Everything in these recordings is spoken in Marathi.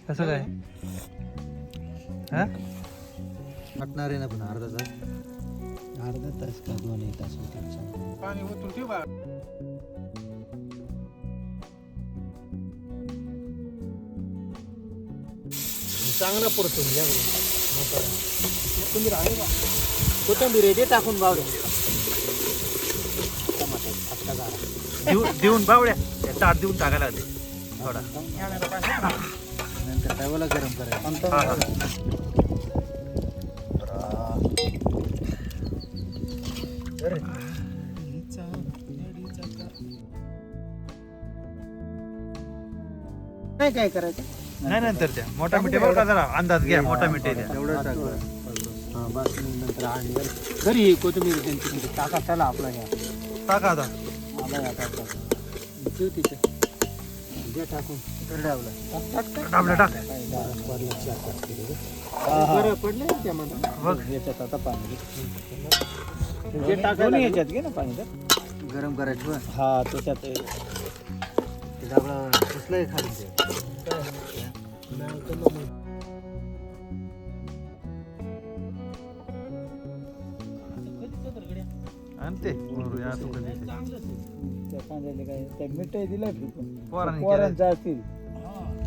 कसं काय हा वाटणार आहे ना पण अर्धा तास का 2 तास पाणी ओतून ठेव बा. चांगला परतून घ्या कोथिंबीर आहे का कोथिंबीर आहे ते टाकून बावडे देऊन बावड्या ताट देऊन टाकायला लागते थोडा नंतर काय गरम करायचं नाही काय करायचं नाही नंतर त्या मोठा मिठे बरं का जरा अंदाज घ्या मोठा मिठे द्या एवढं टाकलं हां बस नंतर आणि घरी कोथिंबीर त्यांची टाका चला आपला घ्या टाका आता मला या टाका ठेव तिथे जे टाकून टाकलं टाक बरं पडलं त्यामध्ये बघ याच्यात आता पाणी जे टाकायला याच्यात घे ना पाणी तर गरम करायचं हा त्याच्यात आपलं कसलंही खाली आणते या तू कधी काय मिठाई दिलं पोरांनी पोरांचं असतील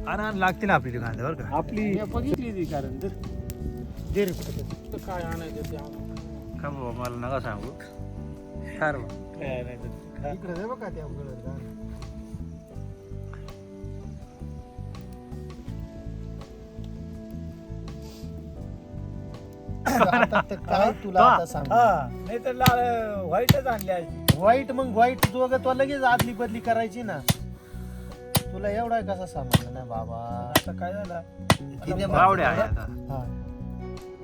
आणि लागतील आपली कांदे बरं का आपली बघितली ती कारण दे रे काय आणायचं ते आणू. का बाबा मला नका सांगू खार काय आणायचं इकडे दे बघा त्या उघडत काय तुला आता सांग नाही तर लाल व्हाईटच आणली आहे वाईट मग वाईट तू अगं तुला लगेच आदली बदली करायची ना तुला एवढा कसा समजलं ना बाबा आता काय झालं बावड्या आहे आता हा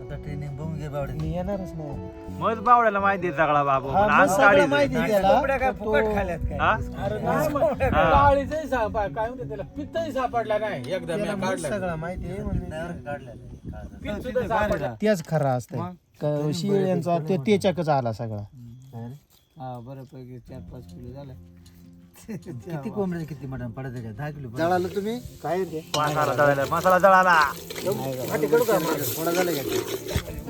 आता ट्रेनिंग बघून घे बावडे मी येणारच नाही मग बावड्याला माहिती आहे सगळा बाबू हा, पण मग आज सगळं काढीच माहिती आहे. आहे त्याला. कोंबड्या काय फुकट तो- खाल्यात काय हा? अरे हा. डाळीचाही काय म्हणते त्याला पित्तही सापडला नाही एकदा मी काढला सगळं माहिती आहे म्हणजे पित सुद्धा सापडला. तेच खरा असतं शिळ्यांचा त्याच्याकच आला सगळा हा बऱ्यापैकी 4-5 किलो झालं किती कोंबड्या किती मटण पडत 10 किलो जळालं तुम्ही काय मसाला जळाला मसाला जळाला थोडा झालं का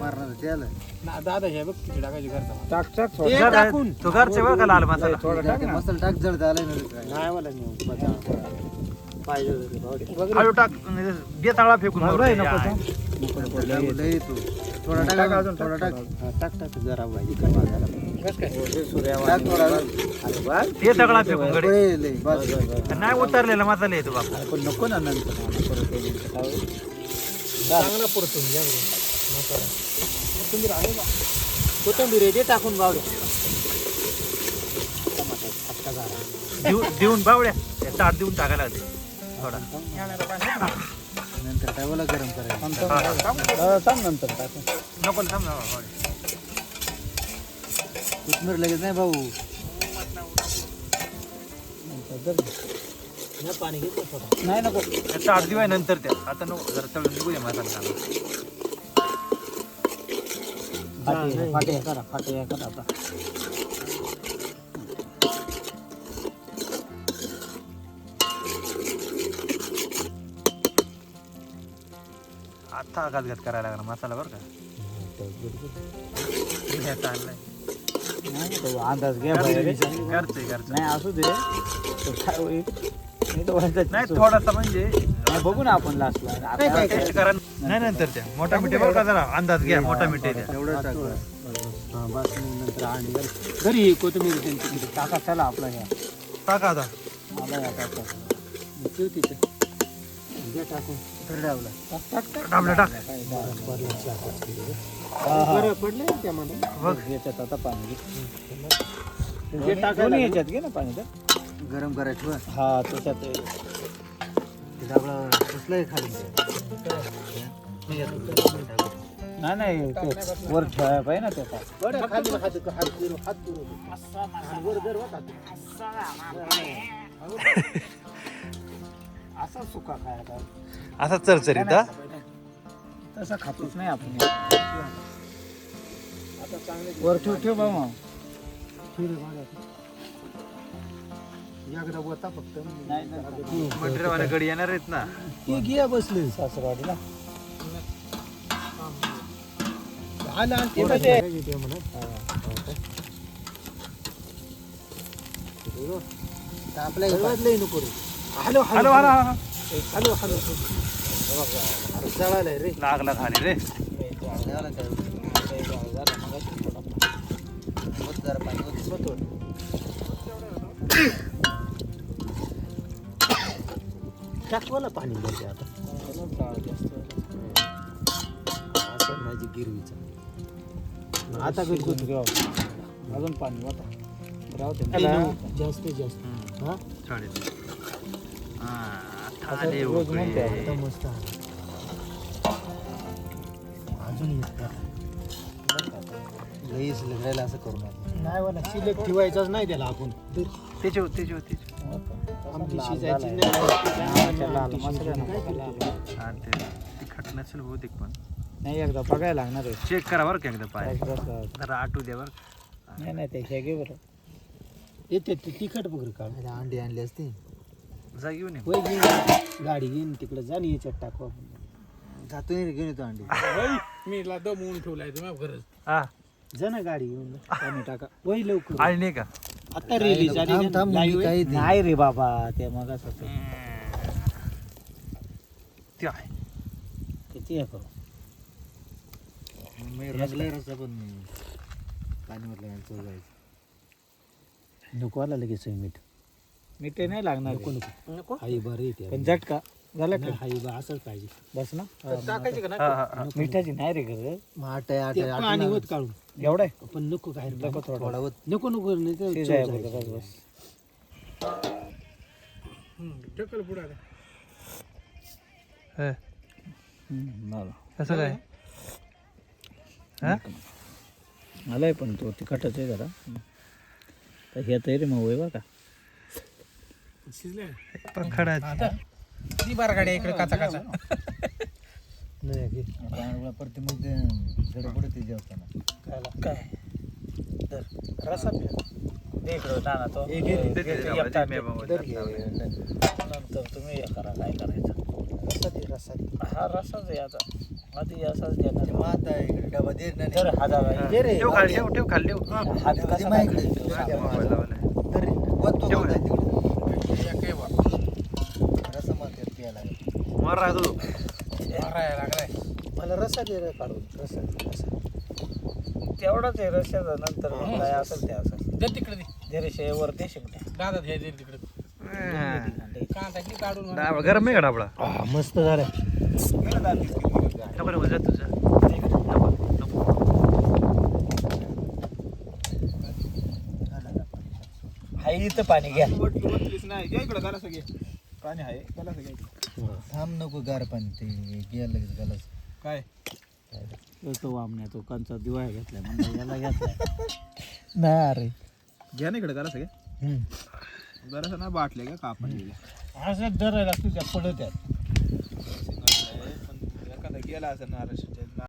मारणार त्याला दादा हे बघ किती टाकायची घरचा तो घरचे बरं का लाल मसाला मसाला टाक जळत आलाय ना नाही मला पाहिजे हळू टाक दे तळा फेकून मारू दे. लय तू थोडा टाक अजून थोडा टाक टाक टाक जरा टाक थोडा ते सगळा फेकून कडे लय बस नाही उतरलेला मसाला येतो बाबा पण नको ना नंतर परत चांगला परतून घ्या मसाला कोथिंबीर आहे का कोथिंबीर आहे ते टाकून बावडे देऊन बावड्या ताट देऊन टाकायला लागते थोडा नंतर काय गरम करायचं सांग नंतर नको थांब ना बावड्या. कोथिंबीर लगेच नाही भाऊ पाणी घेतो नाही नको त्याचा 8 दिवस नंतर त्या आता नको जरा तळून निघू दे मसाला चांगला. फाटे करा आता आता घात करायला लागला मसाला बरं का घ्यायचा आणलाय. नाही तो अंदाज घ्या घरचे नाही असू दे तो काय होईल नाही तो व्हायचं नाही थोडासा म्हणजे नाही बघू ना आपण लास्टला टेस्ट करा नाही नंतर त्या मोठा मिठे बरं का जरा अंदाज घ्या मोठा मिठे द्या एवढं टाकलं हां बस नंतर आणि घरी कोथिंबीर त्यांची टाका चला आपला घ्या टाका आता मला या टाका ठेव तिथे जे टाकून ठरवलं टाकलं टाक बरं पडलं त्यामध्ये बघ याच्यात आता पाणी जे टाकायला याच्यात घे ना पाणी तर गरम करायचं हा त्याच्यात आपलं कसलंही खाली नाही ते वर ठेवायला पाहिजे ना त्याचा असा सुका खायला असा चरचरीत हा तसा खातोच नाही आपण वर ठेव ठेव बाबा एकदा होता फक्त मटेरियलवाले गडी येणार आहेत ना. ते गिया बसले सासरवाडीला आलं आणि ते आपल्या लई नको रे. Hello hello hello hello. Hello hello जळालंय रे लागला खाली रे. टाकवाला पाणी म्हणजे आता असं माझी गिरवीचा आता अजून पाणी होता जास्त हा चालेल. हा, आता आले उकळे. आता मस्त अजून लईच लगायला असं करू नाही वाला सिलेक्ट ठेवायचाच नाही त्याला आपण त्याच्या आमची शिजायची तिखट नसेल बहुतेक पण नाही एकदा बघायला लागणार आहे. चेक करा बरं का एकदा पाय नाही जरा आटू द्या बरं. नाही ते हे घे बरं. येते तिखट बघर काढ अंडी आणली असते जा घेऊन ये. होय घेऊन गाडी घेऊन तिकडे जा आणि याच्यात टाकू आपण जातो घेऊन येतो अंडी मी दमवून ठेवलाय तुम्ही गरज हा जा ना गाडी घेऊन पाणी टाका वय लवकर आणि नाही का आता रिलीज झाली नाही रे बाबा ते मग असं ते आहे. किती आहे करू नको आला लगेच मीठ मीठ नाही लागणार नको नको आई बरं येते पण झटका झाला का आई बा असंच पाहिजे बस ना टाकायची का हा, हा, हा. मिठाची नाही रे गरज पाणी होत काढून एवढं आहे पण नको काय नको थोडा नको नको नाही तर शिजाय चव बस जायची. बस ढकल पुढे हे, बरं कसं काय हा? आलाय पण तो तिखटच आहे जरा तर हे तरी मग होय बघा शिजले पण खडा ती बारा गाड्या इकडे काचा काचा नाही घे. परत मग गडबड जेवताना काय तर रसा दे इकडं नाना तो हे घे, ते- ते- ते- एकटा ते- तर घे. नंतर तुम्ही हे करा काय करायचं रस्सा दे, रस्सा दे. हा रसाच आहे आता आधी असाच देणार डबा दे ना. तर हा दादा दे रे. ठेव खाली ठेव खाली ठेव. हात कसा काय करायचा? मोबाईल लावलाय. तर रे. वत तो ठेव होता रे. तिकडे. काय बा रस्सा मारते प्यायला. मार राहतो मारायला लागलाय मला रस्सा दे रे काढून रस्सा दे, रस्सा. तेवढाच आहे रश्याचा नंतर मग काय असेल ते असेल दे तिकडे दे जरीशे वर दे शिकते दादा दे दे तिकडे कांदा की काढून डाबळा गरम आहे का डाबळा मस्त झालं खबर हो जा तुझं हाय इथं पाणी घ्या वतलीच नाही घ्या इकडे गाला सगळे पाणी आहे गाला सगळे थांब नको गार पाणी ते घ्यायला लगेच गलास काय तो वामण्या तो कंचा दिवाळ घेतलाय म्हणजे याला घेतलाय नाही अरे घ्या ना इकडे गाला सगळे जरासं ना बाटले का कापण असं धरायला तुझ्या पडत पण एखादा गेला असं नारळ